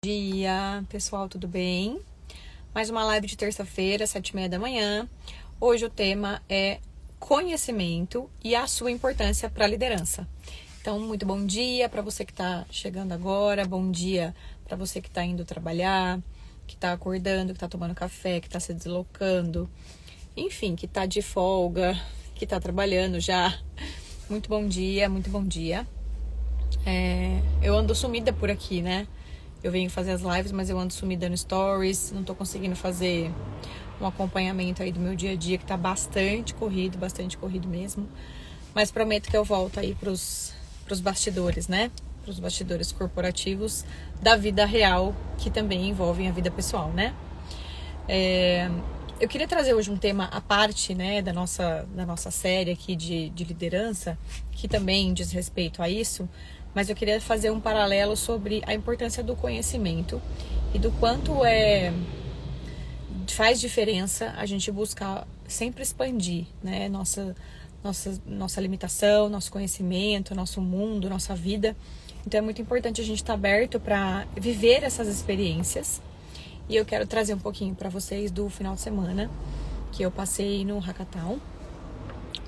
Dia, pessoal, tudo bem? Mais uma live de terça-feira, 7h30 da manhã. Hoje o tema é conhecimento e a sua importância para a liderança. Então, muito bom dia para você que está chegando agora, bom dia para você que está indo trabalhar, que está acordando, que está tomando café, que está se deslocando, enfim, que está de folga, que está trabalhando já. Muito bom dia, muito bom dia. Eu ando sumida por aqui, né? Eu venho fazer as lives, mas eu ando sumida no stories, não tô conseguindo fazer um acompanhamento aí do meu dia a dia, que tá bastante corrido mesmo. Mas prometo que eu volto aí pros bastidores, né? Pros bastidores corporativos da vida real, que também envolvem a vida pessoal, né? Eu queria trazer hoje um tema à parte, né, da nossa série aqui de liderança, que também diz respeito a isso, mas eu queria fazer um paralelo sobre a importância do conhecimento e do quanto faz diferença a gente buscar sempre expandir, né, nossa limitação, nosso conhecimento, nosso mundo, nossa vida. Então é muito importante a gente estar aberto para viver essas experiências. E eu quero trazer um pouquinho para vocês do final de semana que eu passei no Hackathon.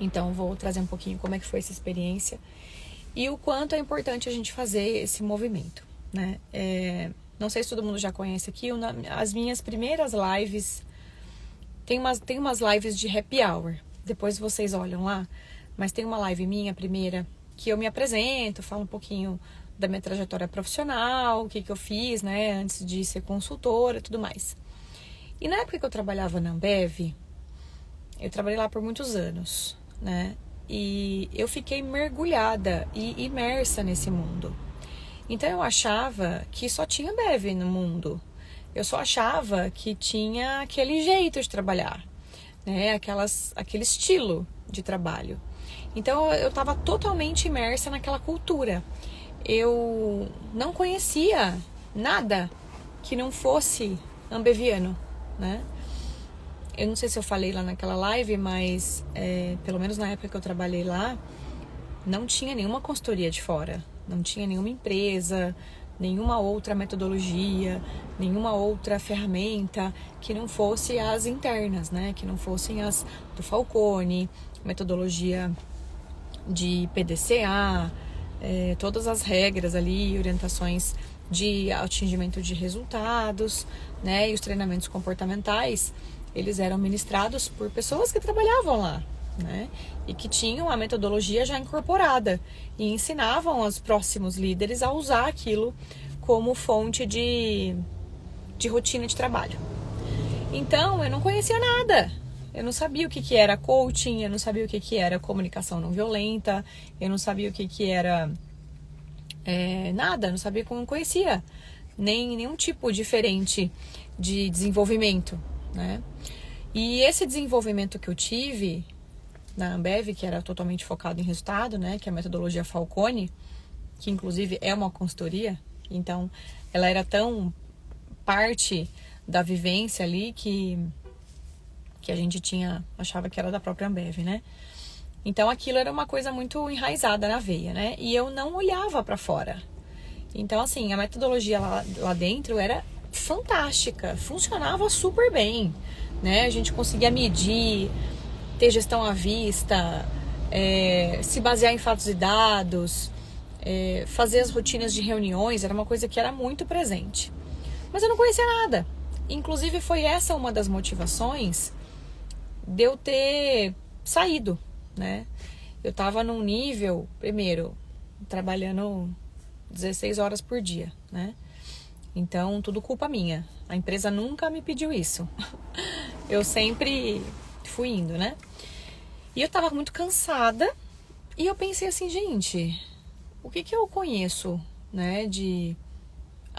Então vou trazer um pouquinho como é que foi essa experiência e o quanto é importante a gente fazer esse movimento, né? Não sei se todo mundo já conhece aqui, as minhas primeiras lives, tem umas lives de happy hour, depois vocês olham lá, mas tem uma live minha, primeira, que eu me apresento, falo um pouquinho da minha trajetória profissional, o que eu fiz, né, antes de ser consultora e tudo mais. E na época que eu trabalhava na Ambev, eu trabalhei lá por muitos anos, né, e eu fiquei mergulhada e imersa nesse mundo. Então eu achava que só tinha Ambev no mundo. Eu só achava que tinha aquele jeito de trabalhar, né, aquele estilo de trabalho. Então eu estava totalmente imersa naquela cultura. Eu não conhecia nada que não fosse ambeviano, né? Eu não sei se eu falei lá naquela live, mas pelo menos na época que eu trabalhei lá, não tinha nenhuma consultoria de fora, não tinha nenhuma empresa, nenhuma outra metodologia, nenhuma outra ferramenta que não fosse as internas, né? Que não fossem as do Falcone, metodologia de PDCA, todas as regras ali, orientações de atingimento de resultados, né? E os treinamentos comportamentais, eles eram ministrados por pessoas que trabalhavam lá, né? E que tinham a metodologia já incorporada e ensinavam os próximos líderes a usar aquilo como fonte de rotina de trabalho. Então, eu não conhecia nada. Eu não sabia o que era coaching, eu não sabia o que era comunicação não violenta, eu não sabia o que era nada, não sabia, não conhecia nenhum tipo diferente de desenvolvimento, né? E esse desenvolvimento que eu tive na Ambev, que era totalmente focado em resultado, né? Que é a metodologia Falcone, que inclusive é uma consultoria, então ela era tão parte da vivência ali que a gente achava que era da própria Ambev, né? Então aquilo era uma coisa muito enraizada na veia, né? E eu não olhava para fora. Então, assim, a metodologia lá dentro era fantástica, funcionava super bem, né? A gente conseguia medir, ter gestão à vista, se basear em fatos e dados, fazer as rotinas de reuniões, era uma coisa que era muito presente. Mas eu não conhecia nada. Inclusive, foi essa uma das motivações de eu ter saído, né? Eu tava num nível, primeiro, trabalhando 16 horas por dia, né? Então, tudo culpa minha. A empresa nunca me pediu isso. Eu sempre fui indo, né? E eu tava muito cansada e eu pensei assim, gente, o que eu conheço, né?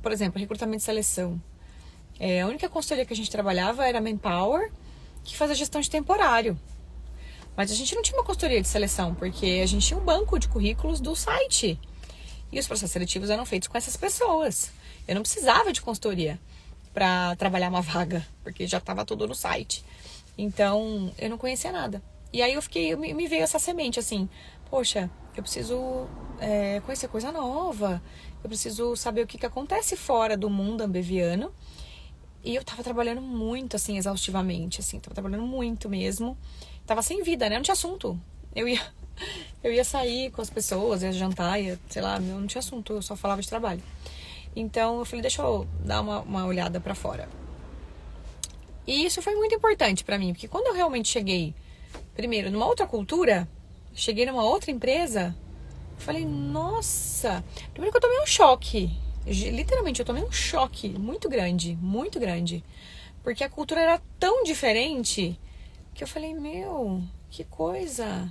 Por exemplo, recrutamento e seleção. A única consultoria que a gente trabalhava era Manpower, que fazia gestão de temporário. Mas a gente não tinha uma consultoria de seleção, porque a gente tinha um banco de currículos do site. E os processos seletivos eram feitos com essas pessoas. Eu não precisava de consultoria para trabalhar uma vaga, porque já estava tudo no site. Então, eu não conhecia nada. E aí me veio essa semente, assim, poxa, eu preciso conhecer coisa nova, eu preciso saber o que acontece fora do mundo ambeviano. E eu tava trabalhando muito, assim, exaustivamente, assim, tava trabalhando muito mesmo. Tava sem vida, né? Não tinha assunto. Eu ia sair com as pessoas, ia jantar, sei lá, não tinha assunto, eu só falava de trabalho. Então eu falei, deixa eu dar uma olhada pra fora. E isso foi muito importante pra mim, porque quando eu realmente cheguei, primeiro, numa outra cultura, cheguei numa outra empresa, eu falei, nossa, primeiro que eu tomei um choque. Literalmente, eu tomei um choque muito grande, porque a cultura era tão diferente que eu falei, meu, que coisa,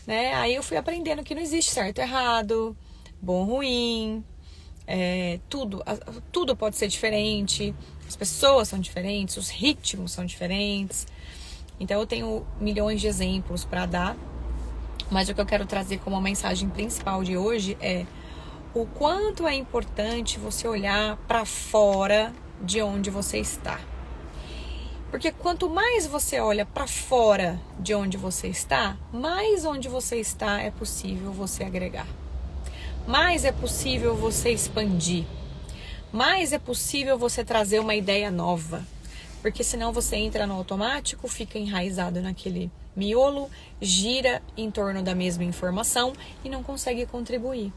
né? Aí eu fui aprendendo que não existe certo e errado, bom, ruim, tudo pode ser diferente, as pessoas são diferentes, os ritmos são diferentes. Então eu tenho milhões de exemplos para dar, mas o que eu quero trazer como mensagem principal de hoje é o quanto é importante você olhar para fora de onde você está. Porque quanto mais você olha para fora de onde você está, mais onde você está é possível você agregar. Mais é possível você expandir. Mais é possível você trazer uma ideia nova. Porque senão você entra no automático, fica enraizado naquele miolo, gira em torno da mesma informação e não consegue contribuir.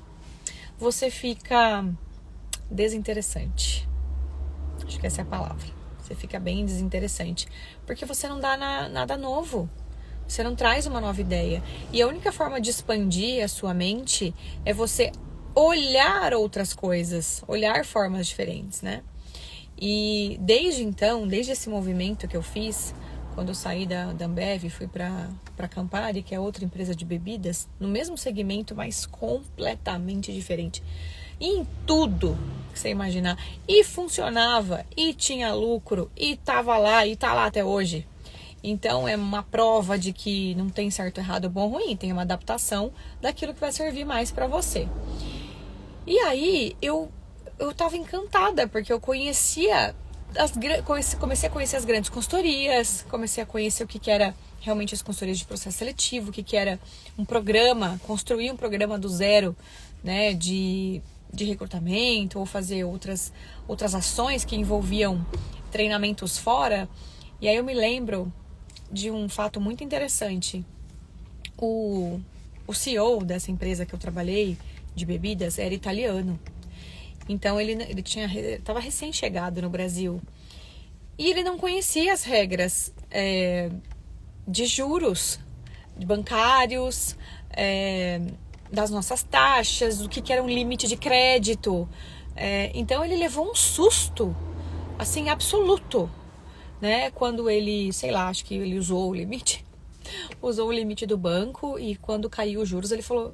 Você fica desinteressante. Acho que essa é a palavra. Você fica bem desinteressante. Porque você não dá nada novo. Você não traz uma nova ideia. E a única forma de expandir a sua mente é você olhar outras coisas, olhar formas diferentes, né? E desde então, desde esse movimento que eu fiz, quando eu saí da Ambev e fui para Campari, que é outra empresa de bebidas, no mesmo segmento, mas completamente diferente. E em tudo que você imaginar. E funcionava, e tinha lucro, e tava lá, e tá lá até hoje. Então é uma prova de que não tem certo, errado, bom, ruim. Tem uma adaptação daquilo que vai servir mais para você. E aí eu tava encantada, porque eu conhecia comecei a conhecer as grandes consultorias, comecei a conhecer o que era realmente as consultorias de processo seletivo, o que era um programa, construir um programa do zero, né, de recrutamento, ou fazer outras ações que envolviam treinamentos fora. E aí eu me lembro de um fato muito interessante. O CEO dessa empresa que eu trabalhei, de bebidas, era italiano. Então ele estava recém-chegado no Brasil e ele não conhecia as regras de juros de bancários, das nossas taxas, o que era um limite de crédito. Então ele levou um susto assim absoluto, né? Quando ele, sei lá, acho que ele usou o limite do banco, e quando caiu os juros ele falou,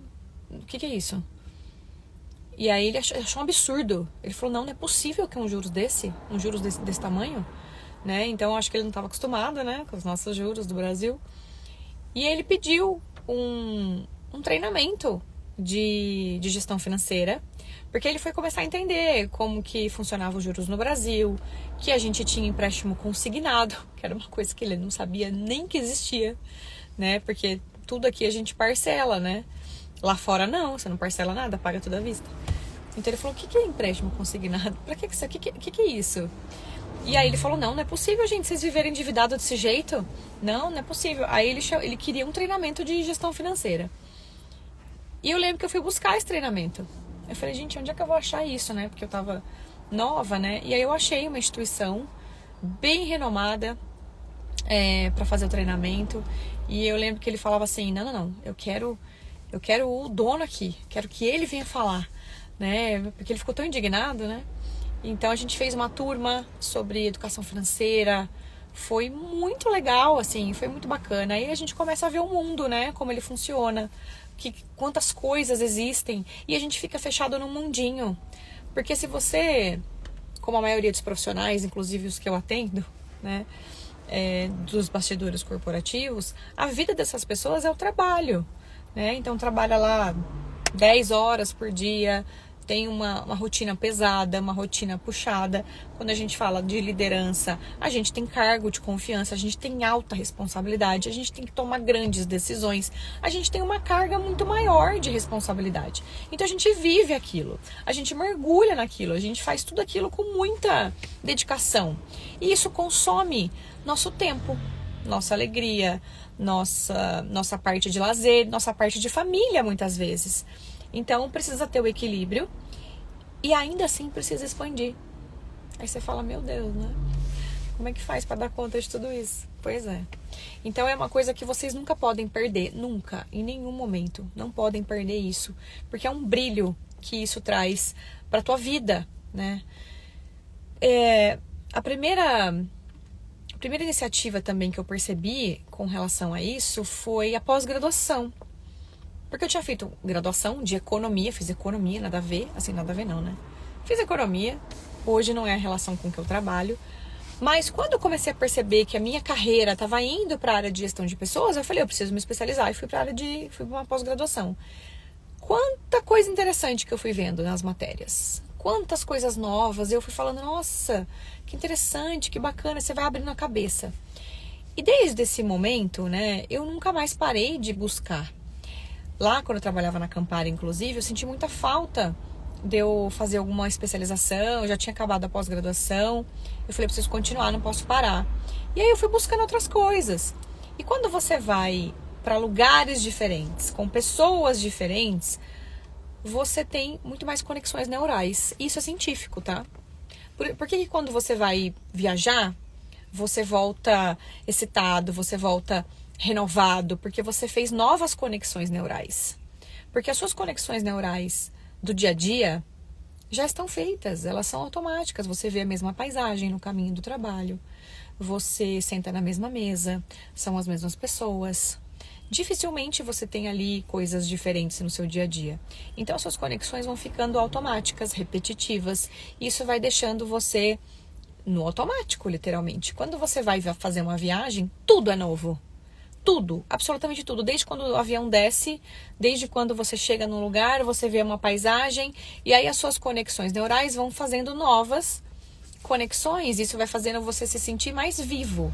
o que é isso? E aí ele achou um absurdo. Ele falou, não é possível que um juros desse tamanho, né? Então acho que ele não estava acostumado, né, com os nossos juros do Brasil. E ele pediu um treinamento de gestão financeira, porque ele foi começar a entender como que funcionava os juros no Brasil, que a gente tinha empréstimo consignado, que era uma coisa que ele não sabia nem que existia, né? Porque tudo aqui a gente parcela, né? Lá fora não, você não parcela nada, paga tudo à vista. Então ele falou, o que é empréstimo consignado? Pra que isso? O que é isso? E aí ele falou, não é possível, gente, vocês viverem endividados desse jeito? Não é possível. Aí ele queria um treinamento de gestão financeira. E eu lembro que eu fui buscar esse treinamento. Eu falei, gente, onde é que eu vou achar isso, né? Porque eu tava nova, né? E aí eu achei uma instituição bem renomada para fazer o treinamento. E eu lembro que ele falava assim, não, eu quero o dono aqui, quero que ele venha falar, né? Porque ele ficou tão indignado, né? Então a gente fez uma turma sobre educação financeira, foi muito legal, assim, foi muito bacana. Aí a gente começa a ver o mundo, né? Como ele funciona, quantas coisas existem, e a gente fica fechado num mundinho. Porque se você, como a maioria dos profissionais, inclusive os que eu atendo, né? Dos bastidores corporativos, a vida dessas pessoas é o trabalho. Então trabalha lá 10 horas por dia, tem uma rotina pesada, uma rotina puxada. Quando a gente fala de liderança, a gente tem cargo de confiança, a gente tem alta responsabilidade, a gente tem que tomar grandes decisões, a gente tem uma carga muito maior de responsabilidade. Então a gente vive aquilo, a gente mergulha naquilo, a gente faz tudo aquilo com muita dedicação. E isso consome nosso tempo, nossa alegria, nossa parte de lazer, nossa parte de família, muitas vezes. Então, precisa ter o equilíbrio e ainda assim precisa expandir. Aí você fala, meu Deus, né? Como é que faz para dar conta de tudo isso? Pois é. Então, é uma coisa que vocês nunca podem perder. Nunca, em nenhum momento. Não podem perder isso. Porque é um brilho que isso traz para tua vida, né? A primeira iniciativa também que eu percebi com relação a isso foi a pós-graduação. Porque eu tinha feito graduação de economia, fiz economia, nada a ver, assim, nada a ver não, né? Fiz economia, hoje não é a relação com que eu trabalho, mas quando eu comecei a perceber que a minha carreira estava indo para a área de gestão de pessoas, eu falei, eu preciso me especializar e fui para uma pós-graduação. Quanta coisa interessante que eu fui vendo nas matérias, quantas coisas novas, eu fui falando, nossa, que interessante, que bacana, você vai abrindo a cabeça. E desde esse momento, né, eu nunca mais parei de buscar. Lá, quando eu trabalhava na Campari, inclusive, eu senti muita falta de eu fazer alguma especialização, eu já tinha acabado a pós-graduação, eu falei, preciso continuar, não posso parar. E aí eu fui buscando outras coisas. E quando você vai para lugares diferentes, com pessoas diferentes, você tem muito mais conexões neurais. Isso é científico, tá? Por que quando você vai viajar, você volta excitado, você volta renovado? Porque você fez novas conexões neurais. Porque as suas conexões neurais do dia a dia já estão feitas, elas são automáticas. Você vê a mesma paisagem no caminho do trabalho, você senta na mesma mesa, são as mesmas pessoas. Dificilmente você tem ali coisas diferentes no seu dia a dia. Então as suas conexões vão ficando automáticas, repetitivas. Isso vai deixando você no automático, literalmente. Quando você vai fazer uma viagem, tudo é novo. Tudo, absolutamente tudo. Desde quando o avião desce, desde quando você chega num lugar, você vê uma paisagem, e aí as suas conexões neurais vão fazendo novas conexões. Isso vai fazendo você se sentir mais vivo.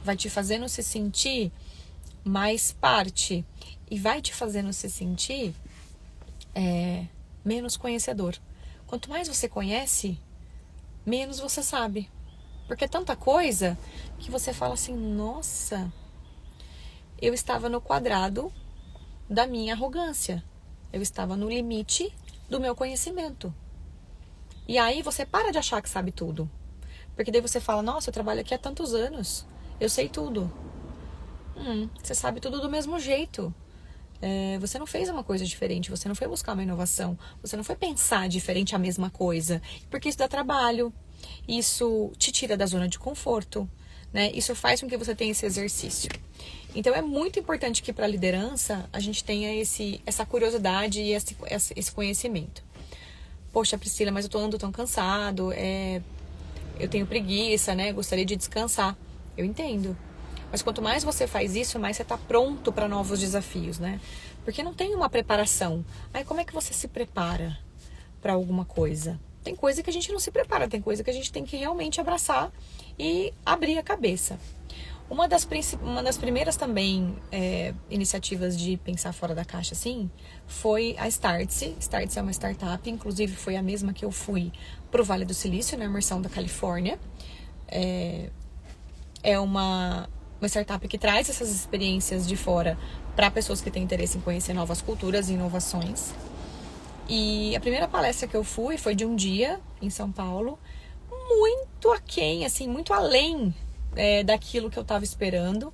Vai te fazendo se sentir mais parte. E vai te fazendo se sentir menos conhecedor. Quanto mais você conhece, menos você sabe. Porque é tanta coisa que você fala assim, nossa, eu estava no quadrado da minha arrogância. Eu estava no limite do meu conhecimento. E aí você para de achar que sabe tudo. Porque daí você fala, nossa, eu trabalho aqui há tantos anos. Eu sei tudo. Você sabe tudo do mesmo jeito. Você não fez uma coisa diferente. Você não foi buscar uma inovação. Você não foi pensar diferente a mesma coisa. Porque isso dá trabalho. Isso te tira da zona de conforto, né? Isso faz com que você tenha esse exercício. Então é muito importante que para a liderança a gente tenha essa curiosidade e esse conhecimento. Poxa, Priscila, mas eu ando tão cansado, eu tenho preguiça, né? Gostaria de descansar. Eu entendo. Mas quanto mais você faz isso, mais você está pronto para novos desafios, né? Porque não tem uma preparação. Aí como é que você se prepara para alguma coisa? Tem coisa que a gente não se prepara, tem coisa que a gente tem que realmente abraçar e abrir a cabeça. Uma das primeiras também iniciativas de pensar fora da caixa, assim, foi a Startse. Startse é uma startup, inclusive foi a mesma que eu fui para o Vale do Silício, na imersão da Califórnia. É uma startup que traz essas experiências de fora para pessoas que têm interesse em conhecer novas culturas e inovações. E a primeira palestra que eu fui foi de um dia em São Paulo, muito aquém, assim, muito além daquilo que eu estava esperando,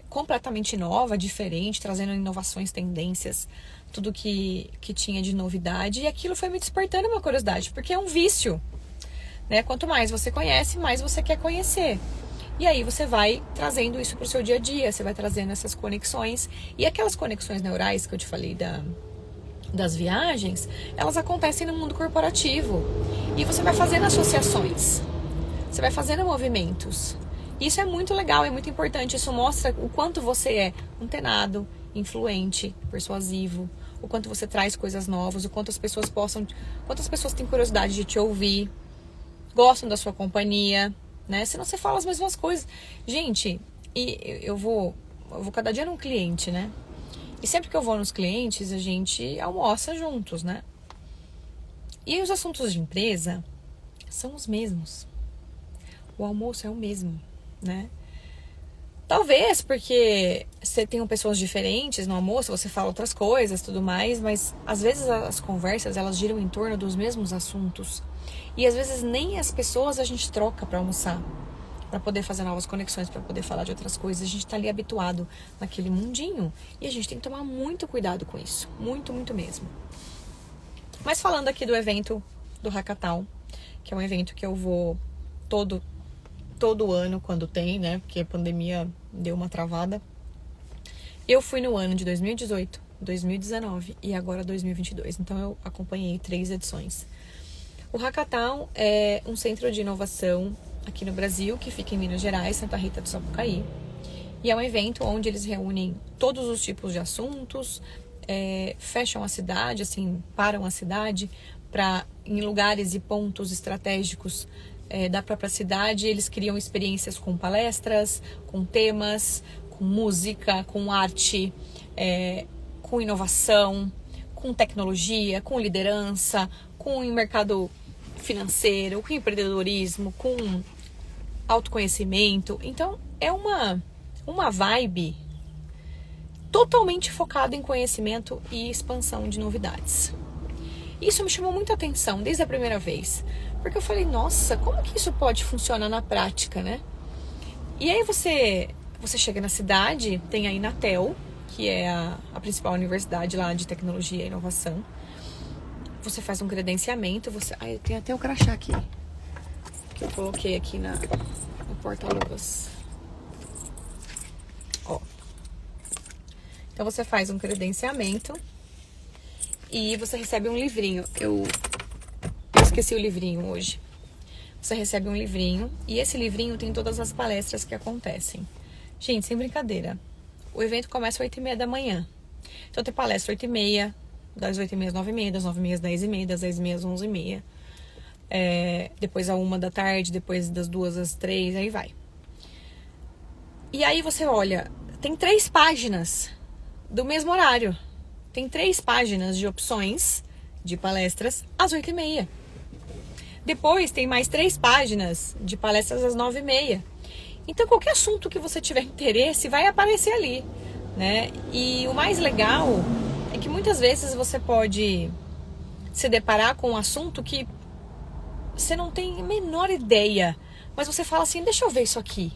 completamente nova, diferente, trazendo inovações, tendências, tudo que tinha de novidade, e aquilo foi me despertando uma curiosidade, porque é um vício, né? Quanto mais você conhece, mais você quer conhecer. E aí você vai trazendo isso para o seu dia a dia, você vai trazendo essas conexões, e aquelas conexões neurais que eu te falei das viagens, elas acontecem no mundo corporativo. E você vai fazendo associações, você vai fazendo movimentos. Isso é muito legal, é muito importante. Isso mostra o quanto você é antenado, influente, persuasivo, o quanto você traz coisas novas, o quanto quantas pessoas têm curiosidade de te ouvir, gostam da sua companhia, né? Senão você fala as mesmas coisas. Gente, e eu vou cada dia num cliente, né? E sempre que eu vou nos clientes, a gente almoça juntos, né? E aí os assuntos de empresa são os mesmos. O almoço é o mesmo, né? Talvez porque você tem pessoas diferentes no almoço, você fala outras coisas, tudo mais, mas às vezes as conversas, elas giram em torno dos mesmos assuntos. E às vezes nem as pessoas a gente troca para almoçar, para poder fazer novas conexões, para poder falar de outras coisas. A gente tá ali habituado naquele mundinho e a gente tem que tomar muito cuidado com isso. Muito, muito mesmo. Mas falando aqui do evento do Hackathon, que é um evento que eu vou todo ano quando tem, né? Porque a pandemia deu uma travada. Eu fui no ano de 2018, 2019 e agora 2022. Então eu acompanhei 3 edições. O Hackathon é um centro de inovação aqui no Brasil, que fica em Minas Gerais, Santa Rita do Sapucaí. E é um evento onde eles reúnem todos os tipos de assuntos, fecham a cidade, assim, param a cidade em lugares e pontos estratégicos da própria cidade. Eles criam experiências com palestras, com temas, com música, com arte, com inovação, com tecnologia, com liderança, com mercado financeiro, com empreendedorismo, com autoconhecimento. Então é uma vibe totalmente focada em conhecimento e expansão de novidades. Isso me chamou muita atenção desde a primeira vez, porque eu falei, nossa, como que isso pode funcionar na prática, né? E aí você chega na cidade, tem a Inatel, que é a principal universidade lá de tecnologia e inovação. Você faz um credenciamento, eu tenho até o crachá aqui, que eu coloquei aqui no porta-luvas. Ó. Então você faz um credenciamento e você recebe um livrinho. Eu esqueci o livrinho hoje. Você recebe um livrinho e esse livrinho tem todas as palestras que acontecem. Gente, sem brincadeira. O evento começa às 8h30 da manhã. Então tem palestra às 8h30, das 8h30 às 9h30, das 9h30 às 10h30, das 10h30 às 11h30. Depois à 1 da tarde, depois das 2 às 3, aí vai. E aí você olha, tem 3 páginas do mesmo horário. Tem 3 páginas de opções de palestras às 8h30. Depois tem mais 3 páginas de palestras às 9h30. Então qualquer assunto que você tiver interesse vai aparecer ali, né? E o mais legal é que muitas vezes você pode se deparar com um assunto que você não tem a menor ideia, mas você fala assim, deixa eu ver isso aqui,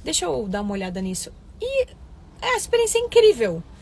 deixa eu dar uma olhada nisso. E a experiência é incrível,